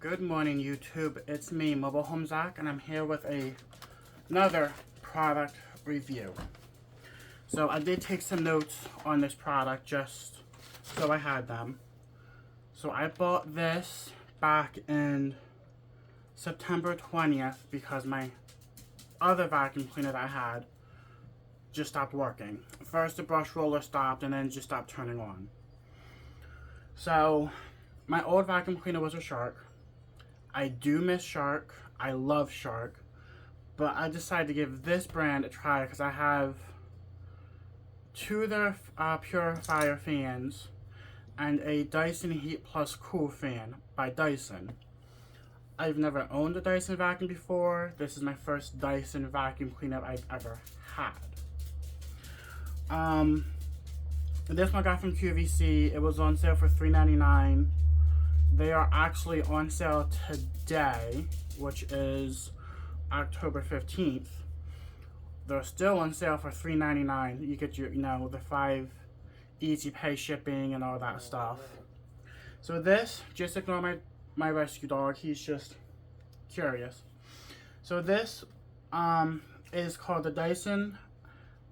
Good morning, YouTube. It's me, Mobile Home Zach, and I'm here with another product review. So I did take some notes on this product just so I had them. So I bought this back in September 20th because my other vacuum cleaner that I had just stopped working. First the brush roller stopped and then just stopped turning on. So my old vacuum cleaner was a Shark. I do miss Shark. I love Shark. But I decided to give this brand a try because I have two of their purifier fans and a Dyson Heat Plus Cool fan by Dyson. I've never owned a Dyson vacuum before. This is my first Dyson vacuum cleaner I've ever had. This one I got from QVC. It was on sale for $3.99. They are actually on sale today, which is October 15th. They're still on sale for $3.99. You get your, the 5 easy pay shipping and all that stuff. So this, just ignore my rescue dog. He's just curious. So this is called the Dyson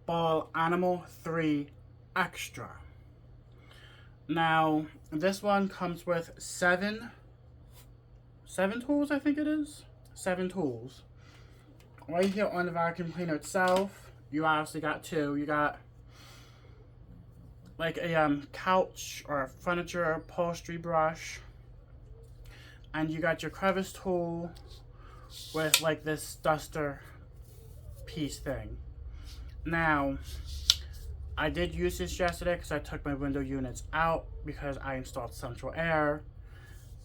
Ball Animal 3 Extra. Now, this one comes with seven tools, I think it is. 7 tools. Right here on the vacuum cleaner itself, you obviously got 2. You got like a couch or furniture upholstery brush. And you got your crevice tool with like this duster piece thing. Now, I did use this yesterday because I took my window units out because I installed central air,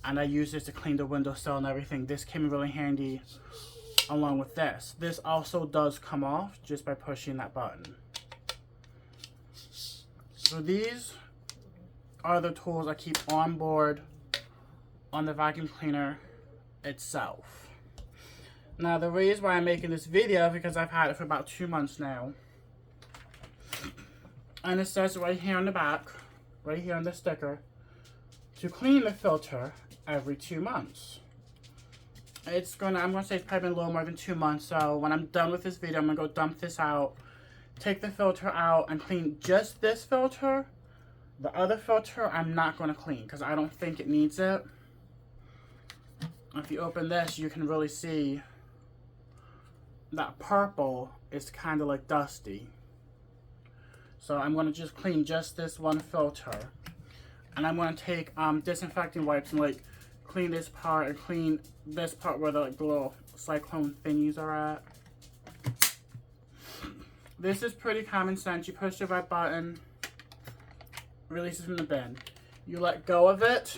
and I used this to clean the windowsill and everything. This came in really handy along with this. This also does come off just by pushing that button. So these are the tools I keep on board on the vacuum cleaner itself. Now the reason why I'm making this video is because I've had it for about 2 months now. And it says right here on the back, right here on the sticker, to clean the filter every 2 months. I'm gonna say it's probably been a little more than 2 months, so when I'm done with this video, I'm gonna go dump this out, take the filter out, and clean just this filter. The other filter, I'm not gonna clean, because I don't think it needs it. If you open this, you can really see that purple is kind of like dusty. So I'm going to just clean just this one filter. And I'm going to take disinfecting wipes and like clean this part and clean this part where the little cyclone thingies are at. This is pretty common sense. You push the red button, release it from the bin. You let go of it,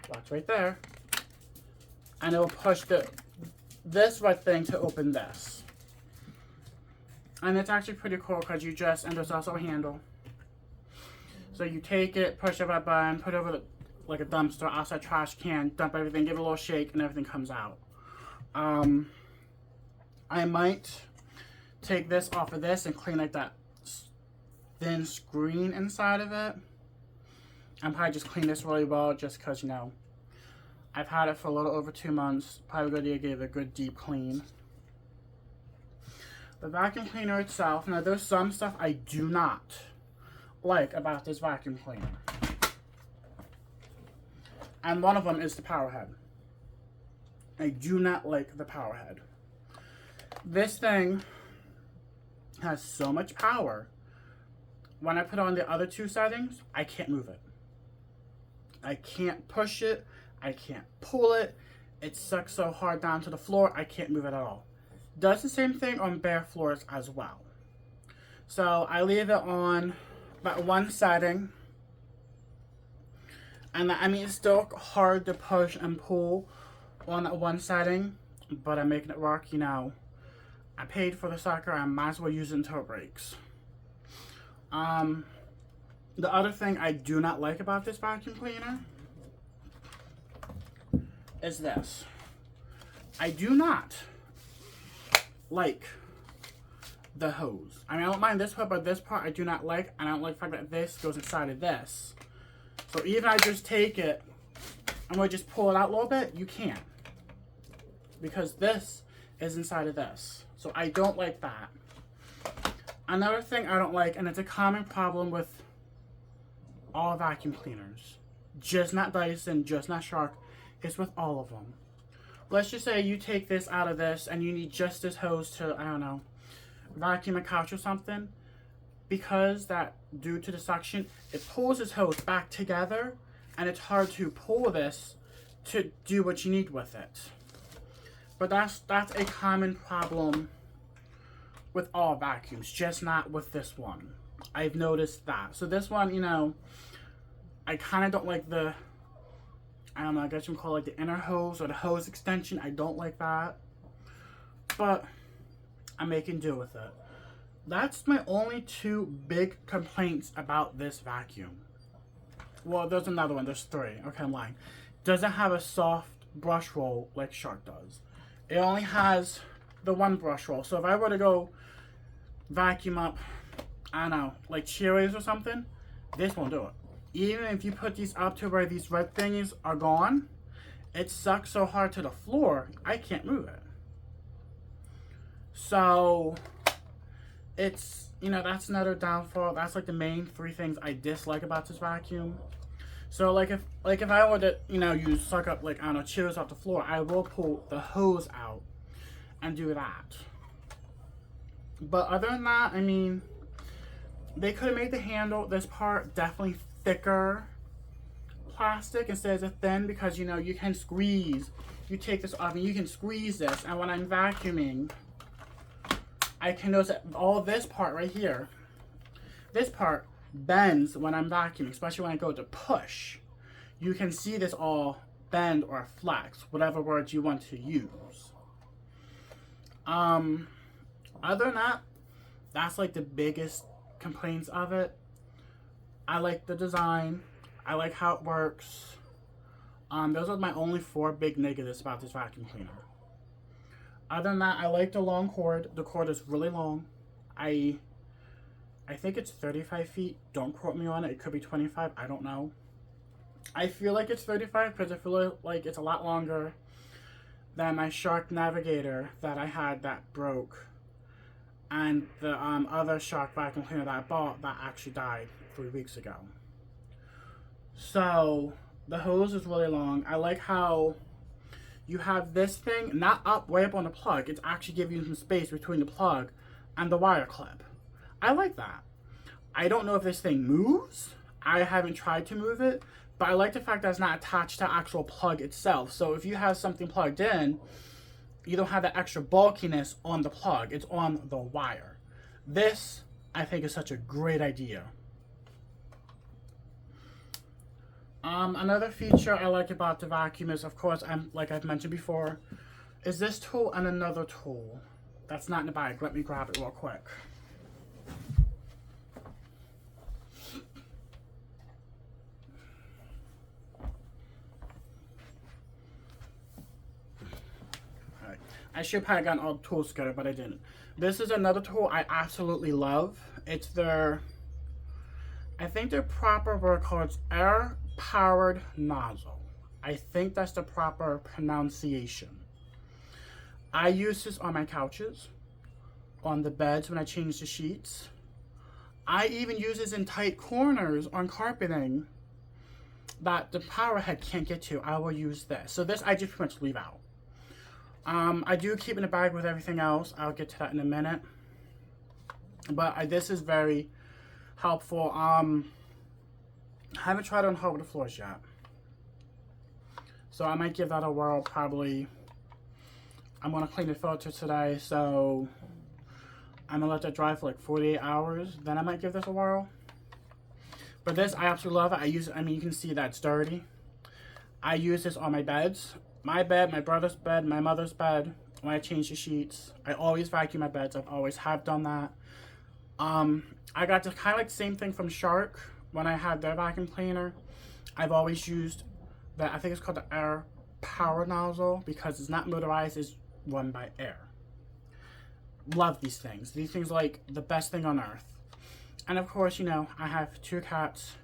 watch right there, and it will push this red thing to open this. And it's actually pretty cool because and there's also a handle. So you take it, push the red button, put it over like a dumpster, outside trash can, dump everything, give it a little shake, and everything comes out. I might take this off of this and clean like that thin screen inside of it. And probably just clean this really well just because, I've had it for a little over 2 months. Probably going to give it a good deep clean. The vacuum cleaner itself, now there's some stuff I do not like about this vacuum cleaner. And one of them is the power head. I do not like the power head. This thing has so much power. When I put on the other 2 settings, I can't move it. I can't push it. I can't pull it. It sucks so hard down to the floor, I can't move it at all. Does the same thing on bare floors as well. So I leave it on about 1 setting. And it's still hard to push and pull on that 1 setting, but I'm making it work, I paid for the sucker, I might as well use it until it breaks. The other thing I do not like about this vacuum cleaner is this. I do not like the hose. I don't mind this part, but this part I do not like, and I don't like the fact that this goes inside of this. So even I just take it I'm going to just pull it out a little bit, you can't. Because this is inside of this. So I don't like that. Another thing I don't like, and it's a common problem with all vacuum cleaners, just not Dyson, just not Shark, it's with all of them. Let's just say you take this out of this and you need just this hose to, I don't know, vacuum a couch or something. Because that, due to the suction, it pulls this hose back together, and it's hard to pull this to do what you need with it. But that's a common problem with all vacuums, just not with this one. I've noticed that. So this one, you know, I kind of don't like the, I don't know, I guess you can call it like the inner hose or the hose extension. I don't like that. But I'm making do with it. That's my only two big complaints about this vacuum. Well, there's another one. There's three. Okay, I'm lying. Doesn't have a soft brush roll like Shark does. It only has the one brush roll. So if I were to go vacuum up, I don't know, like Cheerios or something, this won't do it. Even if you put these up to where these red thingies are gone, it sucks so hard to the floor, I can't move it. So it's, you know, that's another downfall. That's like the main three things I dislike about this vacuum. So like if I were to, you know, use suck up like, I don't know, Cheerios off the floor, I will pull the hose out and do that. But other than that, I mean, they could have made the handle, this part, definitely thicker plastic instead of thin, because, you know, you can squeeze. You take this off and you can squeeze this, and when I'm vacuuming, I can notice that all this part right here, this part bends when I'm vacuuming, especially when I go to push. You can see this all bend or flex, whatever words you want to use. Other than that, that's like the biggest complaints of it. I like the design. I like how it works. Those are my only four big negatives about this vacuum cleaner. Other than that, I like the long cord. The cord is really long. I think it's 35 feet. Don't quote me on it. It could be 25. I don't know. I feel like it's 35 because I feel like it's a lot longer than my Shark Navigator that I had that broke. And the other Shark vacuum cleaner that I bought that actually died 3 weeks ago. So the hose is really long. I like how you have this thing not up way up on the plug. It's actually giving you some space between the plug and the wire clip. I like that. I don't know if this thing moves. I haven't tried to move it, but I like the fact that it's not attached to the actual plug itself. So if you have something plugged in, you don't have that extra bulkiness on the plug. It's on the wire. This, I think, is such a great idea. Another feature I like about the vacuum is, of course, like I've mentioned before, is this tool and another tool that's not in the bag. Let me grab it real quick. I should probably gotten all the tools together, but I didn't. This is another tool I absolutely love. It's their, I think their proper word called it's air-powered nozzle. I think that's the proper pronunciation. I use this on my couches, on the beds when I change the sheets. I even use this in tight corners on carpeting that the power head can't get to. I will use this. So this I just pretty much leave out. I do keep in a bag with everything else. I'll get to that in a minute. But this is very helpful. I haven't tried it on hardwood floors yet. So I might give that a whirl probably. I'm going to clean the filter today, so I'm going to let that dry for like 48 hours. Then I might give this a whirl. But this, I absolutely love it. I use it, I mean, you can see that it's dirty. I use this on my beds. My bed, my brother's bed, my mother's bed, when I change the sheets. I always vacuum my beds. I've always have done that. I got the kind of like the same thing from Shark when I had their vacuum cleaner. I've always used that, I think it's called the air power nozzle because it's not motorized, it's run by air. Love these things. These things are like the best thing on earth. And of course, you know, I have 2 cats,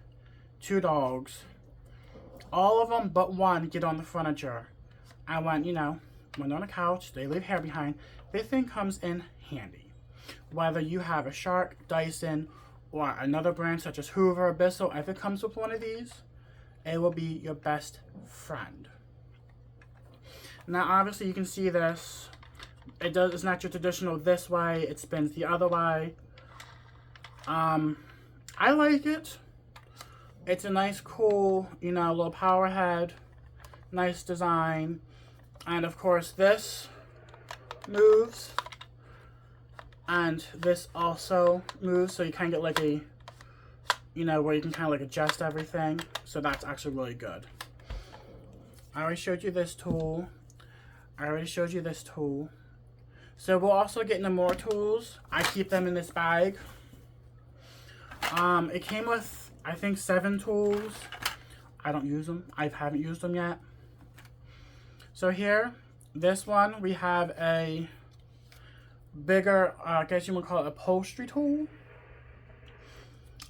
2 dogs. All of them but one get on the furniture. And when, you know, when they're on a couch, they leave hair behind. This thing comes in handy. Whether you have a Shark, Dyson, or another brand such as Hoover or Bissell, if it comes with one of these, it will be your best friend. Now, obviously, you can see this. It's not your traditional this way. It spins the other way. I like it. It's a nice, cool, you know, little power head. Nice design. And, of course, this moves. And this also moves. So you kind of get like a, you know, where you can kind of like adjust everything. So that's actually really good. I already showed you this tool. So we'll also get into more tools. I keep them in this bag. It came with, I think, 7 tools. I don't use them. I haven't used them yet. So here, this one, we have a bigger, I guess you would call it upholstery tool.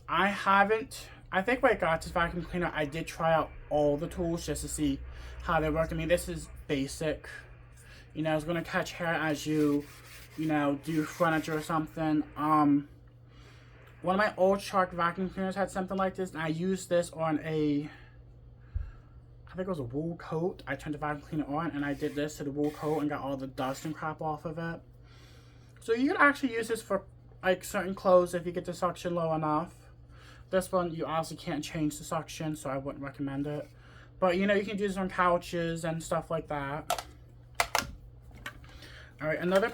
I think when I got this vacuum cleaner, I did try out all the tools just to see how they work. I mean, this is basic. You know, it's going to catch hair as you know, do furniture or something. One of my old Shark vacuum cleaners had something like this, and I used this on I think it was a wool coat. I turned the vacuum cleaner on, and I did this to the wool coat and got all the dust and crap off of it. So you could actually use this for, like, certain clothes if you get the suction low enough. This one, you also can't change the suction, so I wouldn't recommend it. But, you know, you can do this on couches and stuff like that. Alright, another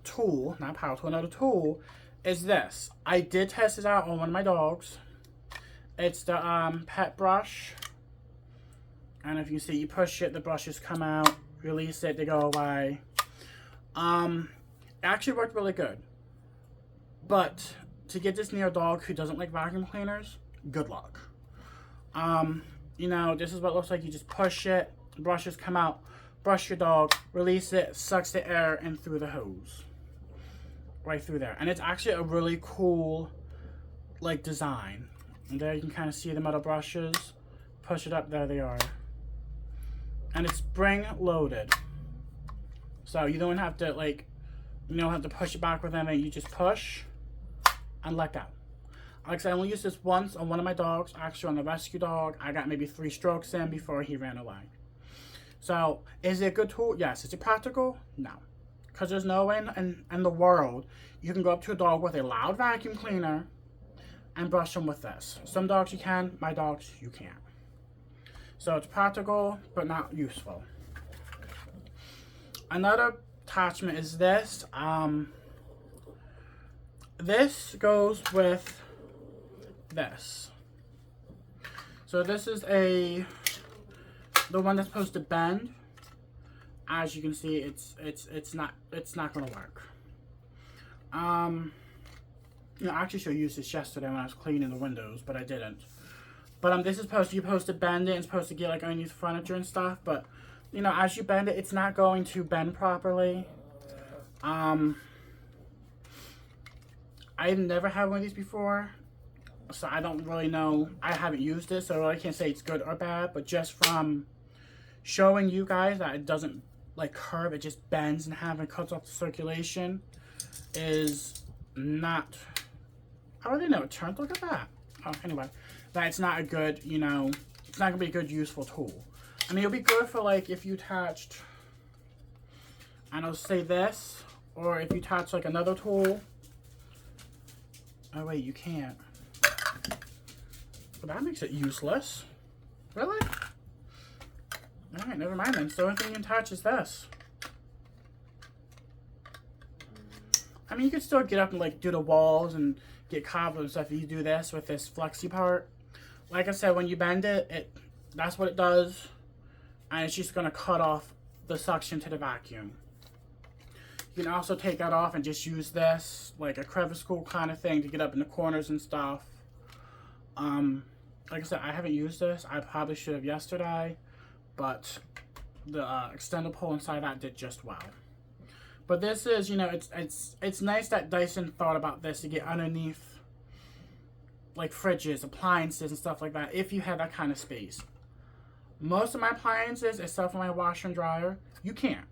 tool is this. I did test this out on one of my dogs. It's the pet brush. And if you see, you push it, the brushes come out. Release it, they go away. It actually worked really good. But to get this near a dog who doesn't like vacuum cleaners, good luck. You know, this is what it looks like. You just push it, brushes come out. Brush your dog, release it, sucks the air in through the hose. Right through there. And it's actually a really cool, like, design. And there you can kind of see the metal brushes. Push it up, there they are. And it's spring loaded. So you don't have to, like, you don't have to push it back with anything. You just push and let go. Like I said, I only used this once on one of my dogs. Actually, on the rescue dog, I got maybe 3 strokes in before he ran away. So, is it a good tool? Yes. Is it practical? No. Because there's no way in the world you can go up to a dog with a loud vacuum cleaner and brush them with this. Some dogs you can, my dogs you can't. So, it's practical, but not useful. Another attachment is this. This goes with this. So, this is the one that's supposed to bend. As you can see, it's not gonna work. You know, I actually should have used this yesterday when I was cleaning the windows, but I didn't. But this is you're supposed to bend it and supposed to get like underneath furniture and stuff, but you know, as you bend it, it's not going to bend properly. I've never had one of these before, so I don't really know. I haven't used it, so I really can't say it's good or bad, but just from showing you guys that it doesn't like curve, it just bends and cuts off the circulation is not, how do they know it turned? Look at that. Oh, anyway, that it's not a good, you know, it's not gonna be a good useful tool. I mean, it'll be good for like if you attached, I don't say this, or if you attach like another tool. Oh wait, you can't. Well, that makes it useless. Really? Alright, never mind then. So the only thing you can attach is this. I mean, you can still get up and like do the walls and get cobwebs and stuff if you do this with this flexi part. Like I said, when you bend it, that's what it does. And it's just going to cut off the suction to the vacuum. You can also take that off and just use this, like a crevice cool kind of thing to get up in the corners and stuff. Like I said, I haven't used this. I probably should have yesterday, but the extender pole inside that did just well. But this is, you know, it's nice that Dyson thought about this to get underneath like fridges, appliances, and stuff like that, if you have that kind of space. Most of my appliances, except for my washer and dryer, you can't.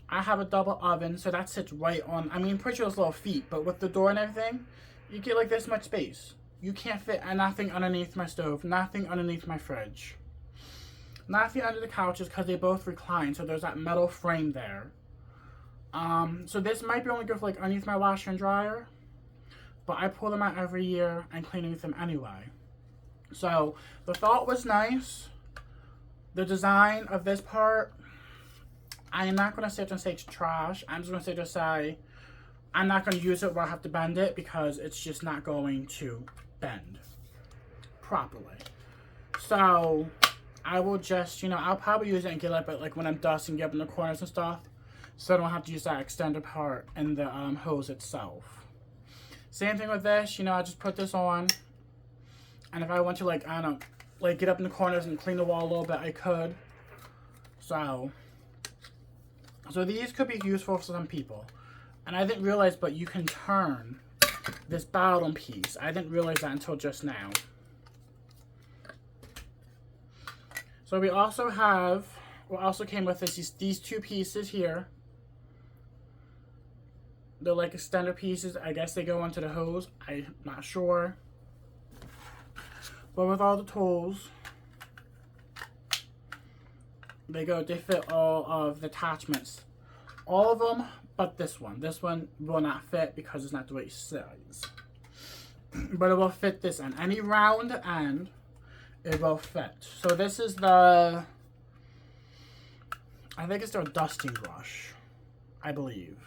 I have a double oven, so that sits right on, I mean, pretty sure those little feet, but with the door and everything, you get like this much space. You can't fit nothing underneath my stove, nothing underneath my fridge. Nothing under the couches because they both recline, so there's that metal frame there. So this might be only good for like underneath my washer and dryer, but I pull them out every year and clean with them anyway. So the thought was nice. The design of this part, I am not going to sit and say it's trash. I'm just going to say I'm not going to use it where I have to bend it because it's just not going to bend properly. So I will just, you know, I'll probably use it and get up at like when I'm dusting, get up in the corners and stuff, so I don't have to use that extended part in the hose itself. Same thing with this, you know, I just put this on, and if I want to, like, I don't know, like get up in the corners and clean the wall a little bit, I could. So these could be useful for some people. And I didn't realize, but you can turn this bottom piece. I didn't realize that until just now. So we also have, what also came with this, these two pieces here. They're like extender pieces. I guess they go onto the hose. I'm not sure. But with all the tools, they fit all of the attachments. All of them, but this one. This one will not fit because it's not the right size. But it will fit this end. Any round end, it will fit. So this is the, I think it's their dusting brush, I believe.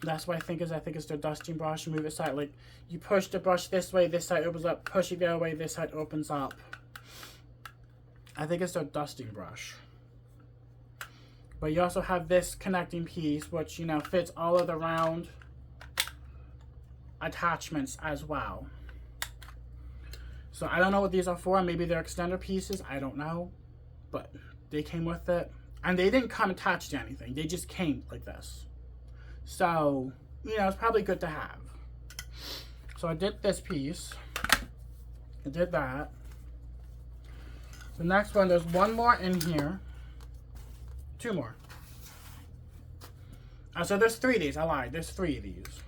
That's what I think it's their dusting brush. Move it side, like you push the brush this way, this side opens up, push it the other way, this side opens up. I think it's their dusting brush. But you also have this connecting piece, which, you know, fits all of the round attachments as well. So I don't know what these are for. Maybe they're extender pieces. I don't know. But they came with it. And they didn't come attached to anything. They just came like this. So, you know, it's probably good to have. So I did this piece. I did that. The next one, there's one more in here. Two more. So there's 3 of these. I lied. There's 3 of these.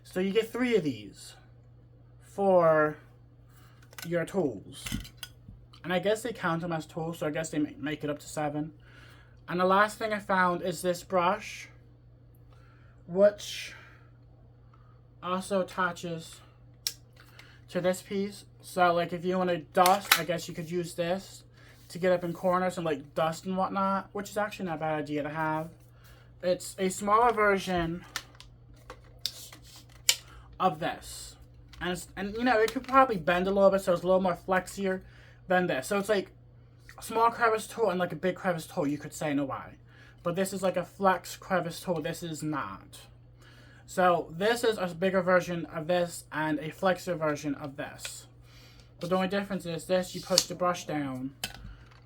So you get 3 of these for your tools. And I guess they count them as tools, so I guess they make it up to 7. And the last thing I found is this brush, which also attaches to this piece. So like if you want to dust, I guess you could use this to get up in corners and like dust and whatnot, which is actually not a bad idea to have. It's a smaller version of this. And you know, it could probably bend a little bit, so it's a little more flexier than this. So it's like a small crevice tool and like a big crevice tool, you could say, in a way. But this is like a flex crevice tool. This is not. So this is a bigger version of this and a flexor version of this. But the only difference is this, you push the brush down.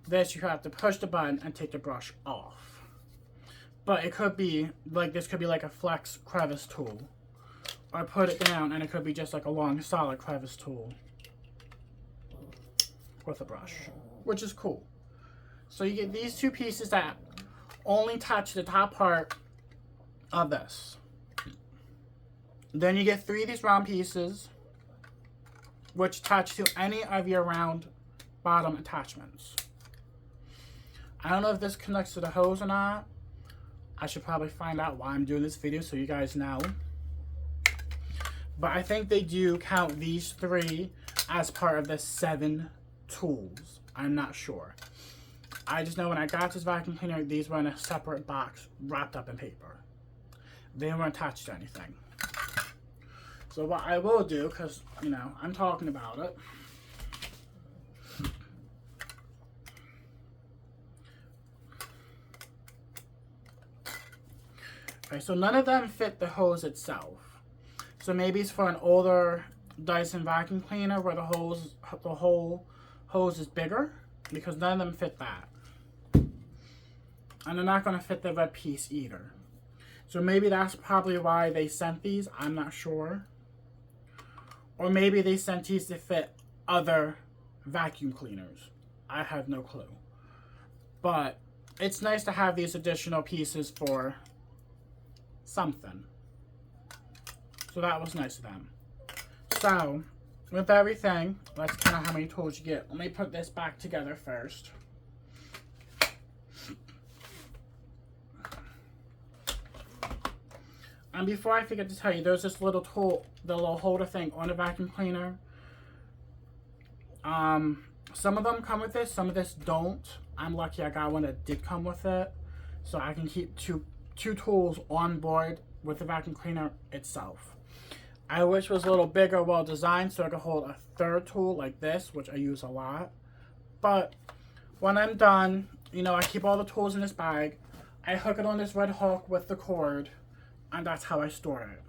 This, you have to push the button and take the brush off. But it could be, like, this could be like a flex crevice tool. Or put it down and it could be just like a long solid crevice tool with a brush, which is cool. So you get these 2 pieces that only touch the top part of this. Then you get 3 of these round pieces, which attach to any of your round bottom attachments. I don't know if this connects to the hose or not. I should probably find out why I'm doing this video so you guys know. But I think they do count these 3 as part of the 7 tools. I'm not sure. I just know when I got this vacuum cleaner, these were in a separate box wrapped up in paper. They weren't attached to anything. So what I will do, because, you know, I'm talking about it. Okay, so none of them fit the hose itself. So maybe it's for an older Dyson vacuum cleaner where the whole hose is bigger, because none of them fit that. And they're not going to fit the red piece either. So maybe that's probably why they sent these. I'm not sure. Or maybe they sent these to fit other vacuum cleaners. I have no clue. But it's nice to have these additional pieces for something. So that was nice of them. So, with everything, let's count how many tools you get. Let me put this back together first. And before I forget to tell you, there's this little tool, the little holder thing on the vacuum cleaner. Some of them come with this, some of this don't. I'm lucky I got one that did come with it. So I can keep two tools on board with the vacuum cleaner itself. I wish it was a little bigger, well designed, so I could hold a third tool like this, which I use a lot. But when I'm done, you know, I keep all the tools in this bag. I hook it on this red hook with the cord, and that's how I store it.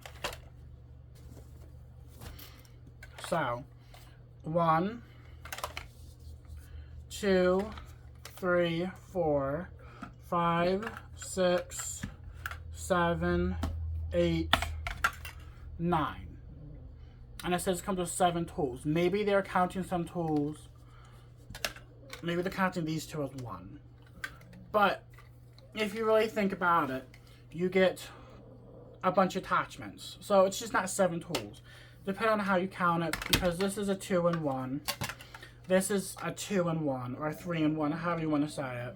So, 1, 2, 3, 4, 5, 6, 7, 8, 9. And it says it comes with 7 tools. Maybe they're counting some tools. Maybe they're counting these two as one. But if you really think about it, you get a bunch of attachments. So it's just not 7 tools. Depending on how you count it, because this is a 2-in-1. This is a 2-in-1 or a 3-in-1, however you want to say it.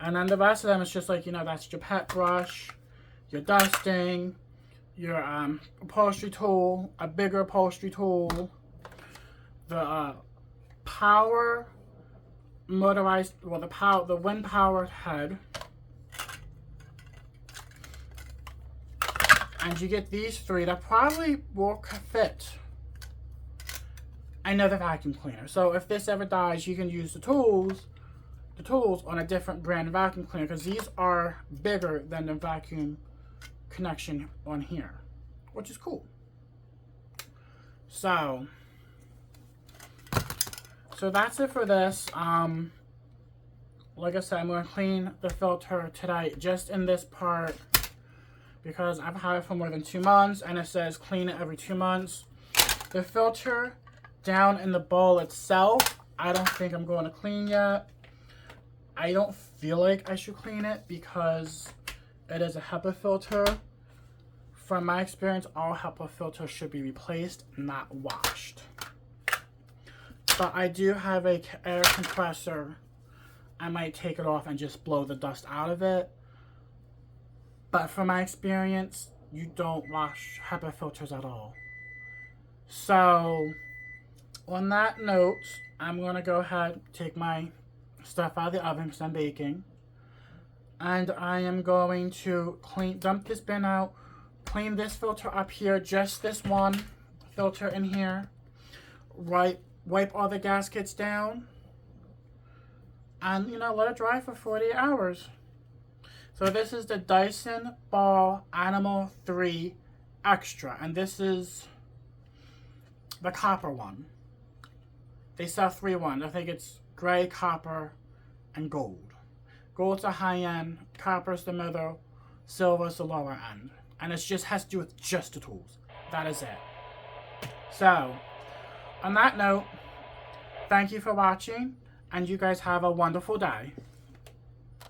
And then the rest of them is just like, you know, that's your pet brush, your dusting, your upholstery tool, a bigger upholstery tool, the power motorized, well, the wind powered head, and you get these 3 that probably will fit another vacuum cleaner. So if this ever dies, you can use the tools on a different brand vacuum cleaner, because these are bigger than the vacuum connection on here, which is cool. So that's it for this. Like I said, I'm going to clean the filter today, just in this part, because I've had it for more than 2 months, and it says clean it every 2 months. The filter down in the bowl itself, I don't think I'm going to clean yet. I don't feel like I should clean it because it is a HEPA filter. From my experience, all HEPA filters should be replaced, not washed. But I do have a air compressor. I might take it off and just blow the dust out of it. But from my experience, you don't wash HEPA filters at all. So, on that note, I'm going to go ahead, take my stuff out of the oven because I'm baking. And I am going to dump this bin out, clean this filter up here, just this one filter in here. Wipe all the gaskets down. And, you know, let it dry for 48 hours. So this is the Dyson Ball Animal 3 Extra. And this is the copper one. They sell 3 ones. I think it's gray, copper, and gold. Gold's the high end, copper's the middle, silver's the lower end. And it just has to do with just the tools. That is it. So, on that note, thank you for watching, and you guys have a wonderful day.